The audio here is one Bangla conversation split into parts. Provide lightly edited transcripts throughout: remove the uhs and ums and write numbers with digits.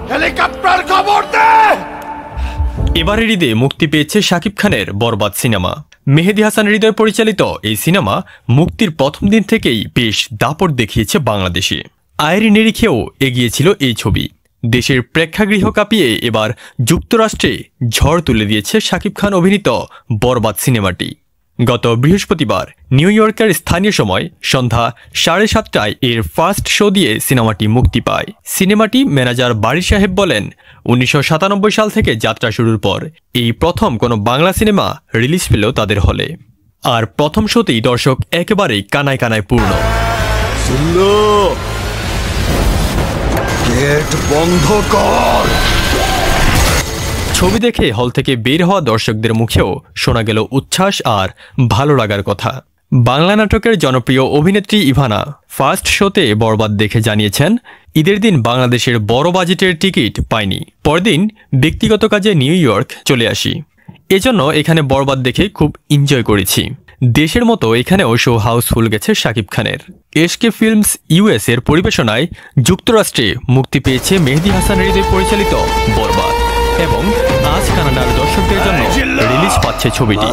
হেলিকপ্টার খবর দে। এবারের ঈদে মুক্তি পেয়েছে শাকিব খানের বরবাদ সিনেমা। মেহেদী হাসান হৃদয় পরিচালিত এই সিনেমা মুক্তির প্রথম দিন থেকেই বেশ দাপট দেখিয়েছে বাংলাদেশে। আয়ের নিরিখেও এগিয়েছিল এই ছবি। দেশের প্রেক্ষাগৃহ কাঁপিয়ে এবার যুক্তরাষ্ট্রে ঝড় তুলে দিয়েছে শাকিব খান অভিনীত বরবাদ সিনেমাটি। গত বৃহস্পতিবার নিউ ইয়র্কের স্থানীয় সময় সন্ধ্যা 7:30টায় এর ফার্স্ট শো দিয়ে সিনেমাটি মুক্তি পায়। সিনেমাটি ম্যানেজার বারী সাহেব বলেন, 1997 সাল থেকে যাত্রা শুরুর পর এই প্রথম কোনো বাংলা সিনেমা রিলিজ পেল তাদের হলে। আর প্রথম শোতেই দর্শক একেবারেই কানায় কানায় পূর্ণ। গেট বন্ধ কর। ছবি দেখে হল থেকে বের হওয়া দর্শকদের মুখেও শোনা গেল উচ্ছ্বাস আর ভালো লাগার কথা। বাংলা নাটকের জনপ্রিয় অভিনেত্রী ইভানা ফার্স্ট শোতে বরবাদ দেখে জানিয়েছেন, ঈদের দিন বাংলাদেশের বড় বাজেটের টিকিট পাইনি, পরদিন ব্যক্তিগত কাজে নিউ ইয়র্ক চলে আসি, এজন্য এখানে বরবাদ দেখে খুব এনজয় করেছি। দেশের মতো এখানেও শো হাউসফুল গেছে শাকিব খানের। এসকে ফিল্মস ইউএস এর পরিবেশনায় যুক্তরাষ্ট্রে মুক্তি পেয়েছে মেহেদী হাসান হৃদয় পরিচালিত বরবাদ এবং আজ কানাডার দর্শকদের জন্য রিলিজ পাচ্ছে ছবিটি।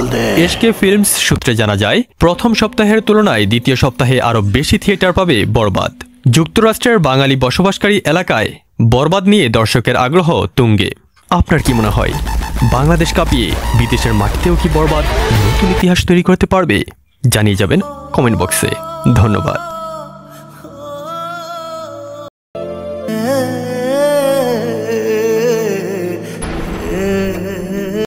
এসকে ফিল্মস সূত্রে জানা যায়, প্রথম সপ্তাহের তুলনায় দ্বিতীয় সপ্তাহে আরও বেশি থিয়েটার পাবে বরবাদ। যুক্তরাষ্ট্রের বাঙালি বসবাসকারী এলাকায় বরবাদ নিয়ে দর্শকের আগ্রহ তুঙ্গে। আপনার কি মনে হয়, বাংলাদেশ কাঁপিয়ে বিদেশের মাটিতেও কি বরবাদ নতুন ইতিহাস তৈরি করতে পারবে? জানিয়ে যাবেন কমেন্ট বক্সে। ধন্যবাদ।